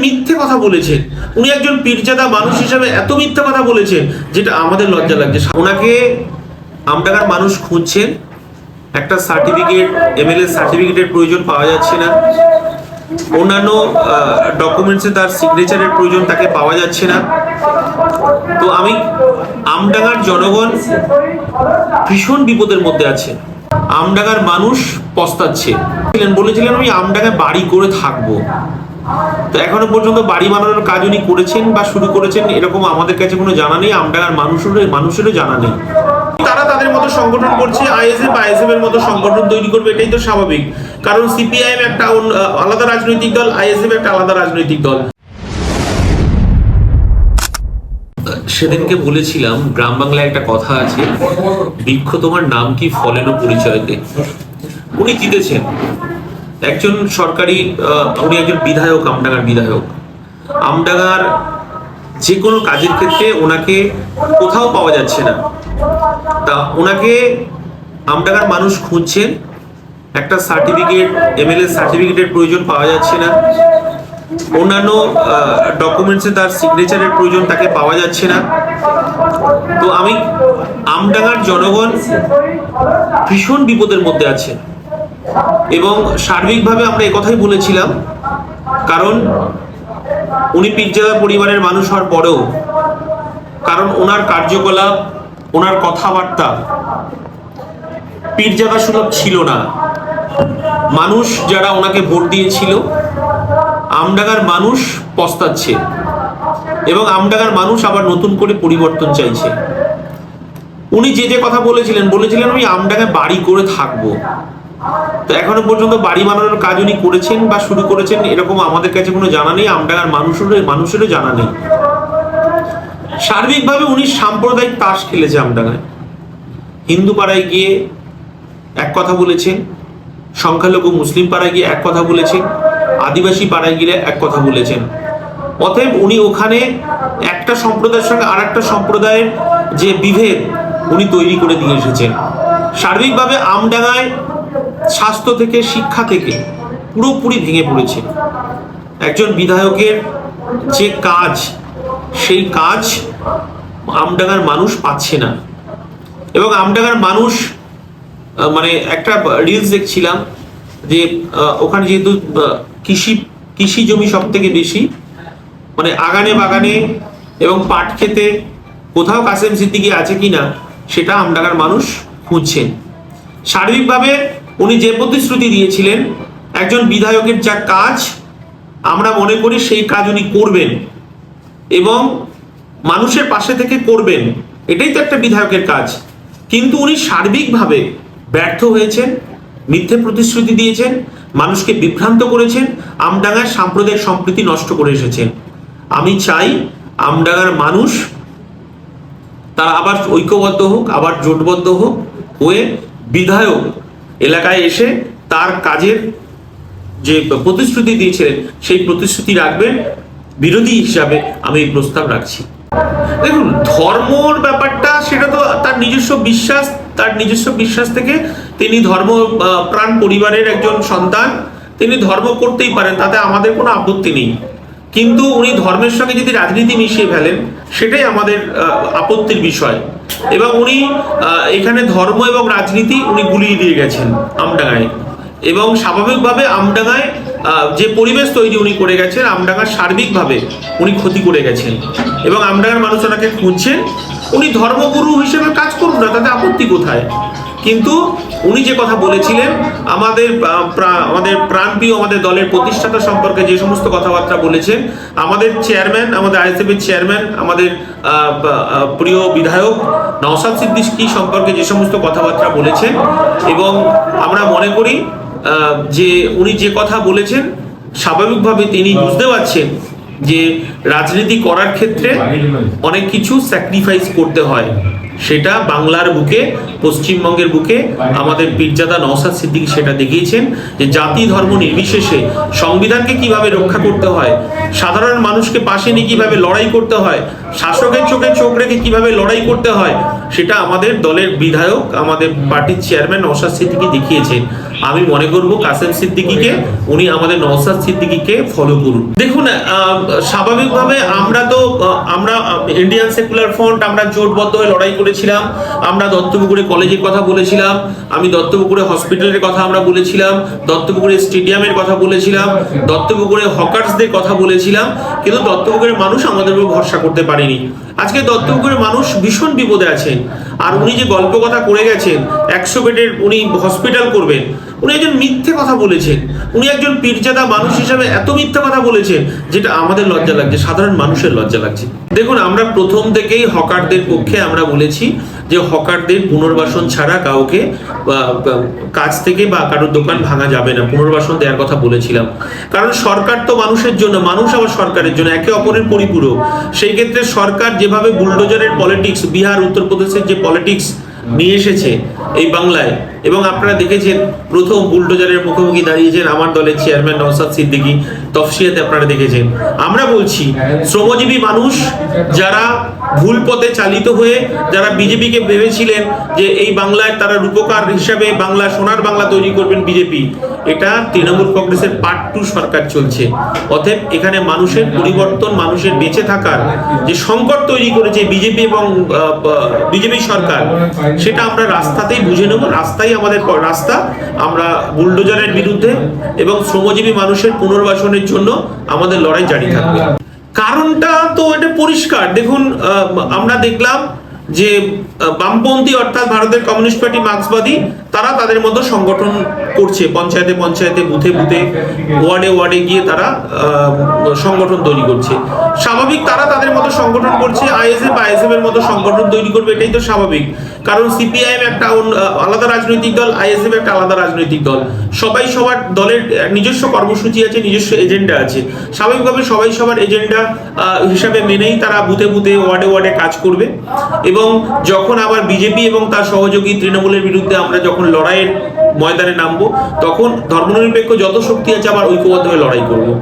মিথ্যে কথা বলেছেন, উনি একজন পীরজাদা মানুষ হিসেবে এত মিথ্যে কথা বলেছেন যেটা আমাদের লজ্জা লাগছে। ওনাকে আমডাঙ্গার মানুষ খুঁজছেন, একটা সার্টিফিকেট, এমএলএ সার্টিফিকেটের প্রয়োজন পাওয়া যাচ্ছে না, অন্যান্য ডকুমেন্টসে তার সিগনেচারের প্রয়োজন তাকে পাওয়া যাচ্ছে না। তো আমি আমডাঙ্গার জনগণ ভীষণ বিপদের মধ্যে আছে, আমডাঙ্গার মানুষ পস্তাচ্ছে। বলেছিলেন আমি আমডাঙ্গায় বাড়ি করে থাকবো, তো এখনো পর্যন্ত বাড়ি বানানোর কাজ উনি করেছেন বা শুরু করেছেন এরকম আমাদের কাছে কোনো জানা নেই, আমডাঙ্গার মানুষেরও জানা নেই। তারা তাদের মতো সংগঠন করছে, আইএসএফ এর মতো সংগঠন তৈরি করবে, এটাই তো স্বাভাবিক, কারণ সিপিআইএম একটা আলাদা রাজনৈতিক দল, আইএসএফ একটা আলাদা রাজনৈতিক দল। সেদিনকে বলেছিলাম গ্রাম বাংলায় একটা কথা আছে, বৃক্ষ তোমার নাম কি ফলেন পরিচয়তে। উনি জিতেছেন, একজন সরকারি, উনি একজন বিধায়ক, আমডাঙ্গার বিধায়ক। আমডাঙ্গার যে কোনো কাজের ক্ষেত্রে ওনাকে কোথাও পাওয়া যাচ্ছে না, তা ওনাকে আমডাঙ্গার মানুষ খুঁজছেন, একটা সার্টিফিকেট, এমএলএ সার্টিফিকেটের প্রয়োজন পাওয়া যাচ্ছে না, অন্যান্য ডকুমেন্টসে তার সিগনেচারের প্রয়োজন তাকে পাওয়া যাচ্ছে না। তো আমি আমডাঙ্গার জনগণ ভীষণ বিপদের মধ্যে আছে, এবং সার্বিকভাবে আমরা একথাই বলেছিলাম, কারণ উনি পীরজাদা পরিবারের মানুষ হওয়ার পরেও, কারণ ওনার কার্যকলাপ, ওনার কথাবার্তা পীরজাদা সুলভ ছিল না। মানুষ যারা ওনাকে ভোট দিয়েছিল, আমডাঙ্গার মানুষ পস্তাচ্ছে, এবং আমডাঙ্গার মানুষ আবার নতুন করে পরিবর্তন চাইছে। উনি যে কথা বলেছিলেন আমি আমডাঙ্গায় বাড়ি করে থাকবো, তো এখনো পর্যন্ত বাড়ি বানানোর কাজ উনি করেছেন বা শুরু করেছেন এরকম আমাদের কাছে কোনো জানা নেই, আমডাঙ্গার মানুষেরও জানা নেই। সার্বিকভাবে উনি সাম্প্রদায়িক তাস খেলেছে আমডাঙ্গায়। হিন্দু পাড়ায় গিয়ে এক কথা বলেছেন, সংখ্যালঘু মুসলিম পাড়ায় গিয়ে এক কথা বলেছেন, আদিবাসী পাড়ায় গিয়ে এক কথা বলেছেন। অতএব উনি ওখানে একটা সম্প্রদায়ের সঙ্গে আর একটা সম্প্রদায়ের যে বিভেদ উনি তৈরি করে দিয়ে এসেছেন। সার্বিকভাবে আমডাঙ্গায় স্বাস্থ্য থেকে, শিক্ষা থেকে পুরোপুরি ভেঙে পড়েছে। একজন বিধায়কের যে কাজ, সেই কাজ আমডাঙ্গার মানুষ পাচ্ছে না, এবং আমডাঙ্গার মানুষ, মানে একটা রিলস দেখছিলাম যে ওখানে যেহেতু কৃষি জমি সব থেকে বেশি, মানে আগানে বাগানে এবং পাট খেতে কোথাও কাসেম সিদ্দিকী আছে কিনা সেটা আমডাঙ্গার মানুষ খুঁজছেন। সার্বিকভাবে উনি যে প্রতিশ্রুতি দিয়েছিলেন, একজন বিধায়কের যা কাজ আমরা মনে করি সেই কাজ উনি করবেন এবং মানুষের পাশে থেকে করবেন, এটাই তো একটা বিধায়কের কাজ। কিন্তু উনি সার্বিকভাবে ব্যর্থ হয়েছেন, মিথ্যে প্রতিশ্রুতি দিয়েছেন, মানুষকে বিভ্রান্ত করেছেন, আমডাঙ্গার সাম্প্রদায়িক সম্প্রীতি নষ্ট করে এসেছেন। আমি চাই আমডাঙ্গার মানুষ তারা আবার ঐক্যবদ্ধ হোক, আবার জোটবদ্ধ হোক, হয়ে বিধায়ক এলাকায় এসে তার কাজের যে প্রতিশ্রুতি দিয়েছিলেন সেই প্রতিশ্রুতি রাখবেন। বিরোধী হিসাবে আমি এই প্রস্তাব রাখছি। দেখুন, ধর্মর ব্যাপারটা সেটা তো তার নিজস্ব বিশ্বাস, তার নিজস্ব বিশ্বাস থেকে তিনি ধর্ম প্রাণ পরিবারের একজন সন্তান, তিনি ধর্ম করতেই পারেন, তাতে আমাদের কোনো আপত্তি নেই। কিন্তু উনি ধর্মের সঙ্গে যদি রাজনীতি মিশিয়ে ফেলেন সেটাই আমাদের আপত্তির বিষয়, এবং উনি এখানে ধর্ম এবং রাজনীতি উনি গুলিয়ে দিয়ে গেছেন আমডাঙ্গায়, এবং স্বাভাবিকভাবে আমডাঙ্গায় যে পরিবেশ তৈরি উনি করে গেছেন, আমডাঙ্গার সার্বিকভাবে উনি ক্ষতি করে গেছেন, এবং আমডাঙ্গার মানুষ ওনাকে খুঁজছেন। উনি ধর্মগুরু হিসেবে কাজ করুন না, তাতে আপত্তি কোথায়? কিন্তু উনি যে কথা বলেছিলেন, আমাদের প্রাণপ্রিয় আমাদের দলের প্রতিষ্ঠাতা সম্পর্কে যে সমস্ত কথাবার্তা বলেছেন, আমাদের চেয়ারম্যান, আমাদের আইএসএফ এর চেয়ারম্যান, আমাদের প্রিয় বিধায়ক নওশাদ সিদ্দিকী সম্পর্কে যে সমস্ত কথাবার্তা বলেছেন, এবং আমরা মনে করি যে উনি যে কথা বলেছেন স্বাভাবিকভাবে তিনি বুঝতে পারছেন যে রাজনীতি করার ক্ষেত্রে অনেক কিছু স্যাক্রিফাইস করতে হয়। সেটা বাংলার বুকে, পশ্চিমবঙ্গের বুকে আমাদের পীরজাদা নওশাদ সিদ্দিকী সেটা দেখিয়েছেন যে জাতি ধর্ম নির্বিশেষে সংবিধানকে কিভাবে রক্ষা করতে হয়, সাধারণ মানুষকে পাশে নিয়ে কিভাবে লড়াই করতে হয়, শাসকের চোখে চোখ রেখে কিভাবে লড়াই করতে হয়, সেটা আমাদের দলের বিধায়ক, আমাদের পার্টির চেয়ারম্যান নওশাদ সিদ্দিকী দেখিয়েছেন। আমি মনে করব কাসেম সিদ্দিকীকে, উনি আমাদের নওশাদ সিদ্দিকীকে ফলো করুন। দেখুন স্বাভাবিকভাবে আমরা ইন্ডিয়ান সেকুলার ফ্রন্ট আমরা জোটবদ্ধ হয়ে লড়াই করেছিলাম। আমরা দত্তপুকুরে কলেজের কথা বলেছিলাম, আমি দত্তপুকুরে হসপিটালের কথা আমরা বলেছিলাম, দত্তপুকুরে স্টেডিয়ামের কথা বলেছিলাম, দত্তপুকুরে হকার্সদের কথা বলেছিলাম, কিন্তু দত্তপুকুরের মানুষ আমাদের উপর ভরসা করতে পারেনি। আজকে দত্তপুকুরের মানুষ ভীষণ বিপদে আছেন। আর উনি যে গল্প কথা করে গেছেন 100 বেডের উনি হসপিটাল করবেন, উনি একজন মিথ্যে কথা বলেছেন। উনি একজন পীরজাদা মানুষ হিসেবে এত মিথ্যে কথা বলেছেন যেটা আমাদের লজ্জা লাগছে, সাধারণ মানুষের লজ্জা লাগছে। দেখুন আমরা প্রথম থেকেই হকারদের পক্ষে আমরা বলেছি যে হকারদের পুনর্বাসন ছাড়া কাউকে কাজ থেকে বা কারোর দোকান ভাঙা যাবে না, পুনর্বাসন দেওয়ার কথা বলেছিলাম। কারণ সরকার তো মানুষের জন্য, মানুষ আবার সরকারের জন্য, একে অপরের পরিপূরক। সেই ক্ষেত্রে সরকার যেভাবে বুলডোজারের পলিটিক্স, বিহার উত্তরপ্রদেশের যে পলিটিক্স নিয়ে এসেছে এই বাংলায়, এবং আপনারা দেখেছেন প্রথম বুলডোজারের মুখোমুখি দাঁড়িয়েছেন আমার দলের চেয়ারম্যান নওশাদ সিদ্দিকী, তফসিয়াতে আপনারা দেখেছেন। আমরা বলছি শ্রমজীবী মানুষ যারা ভুল পথে চালিত হয়ে, যারা বিজেপিকে ভেবেছিলেন যে এই বাংলায় তারা রূপকার হিসাবে বাংলা, সোনার বাংলা তৈরি করবেন বিজেপি, এটা তৃণমূল কংগ্রেসের পার্ট 2 সরকার চলছে। অতএব এখানে মানুষের পরিবর্তন, মানুষের বেঁচে থাকার যে সংকট তৈরি করেছে বিজেপি এবং বিজেপি সরকার, সেটা আমরা রাস্তাতেই বুঝে নেব। রাস্তাই আমাদের রাস্তা। আমরা বুলডোজারের বিরুদ্ধে এবং শ্রমজীবী মানুষের পুনর্বাসনের জন্য আমাদের লড়াই জারি থাকবে। কারণটা তো এটা পরিষ্কার। দেখুন আমরা দেখলাম যে বামপন্থী অর্থাৎ ভারতের কমিউনিস্ট পার্টি, মার্ক্সবাদী, তারা তাদের মতো সংগঠন করছে, পঞ্চায়েতে পঞ্চায়েতে, বুথে বুথে, ওয়ার্ডে ওয়ার্ডে গিয়ে তারা সংগঠন তৈরি করছে। স্বাভাবিক, তারা তাদের মতো সংগঠন করছে। আইএসএফ এর মতো সংগঠন তৈরি করবে, এটাই তো স্বাভাবিক। কারণ সিপিআইএম একটা আলাদা রাজনৈতিক দল, আইএসএফ একটা আলাদা রাজনৈতিক দল। সবাই সবার দলের নিজস্ব কর্মসূচি আছে, নিজস্ব এজেন্ডা আছে। স্বাভাবিকভাবে সবাই সবার এজেন্ডা হিসাবে মেনেই তারা বুথে বুথে, ওয়ার্ডে ওয়ার্ডে কাজ করবে। এবং যখন আবার বিজেপি এবং তার সহযোগী তৃণমূলের বিরুদ্ধে আমরা যখন লড়াইয়ের ময়দানে নামবো, তখন ধর্মনিরপেক্ষ যত শক্তি আছে আবার ঐক্যবদ্ধ হয়ে লড়াই করবো।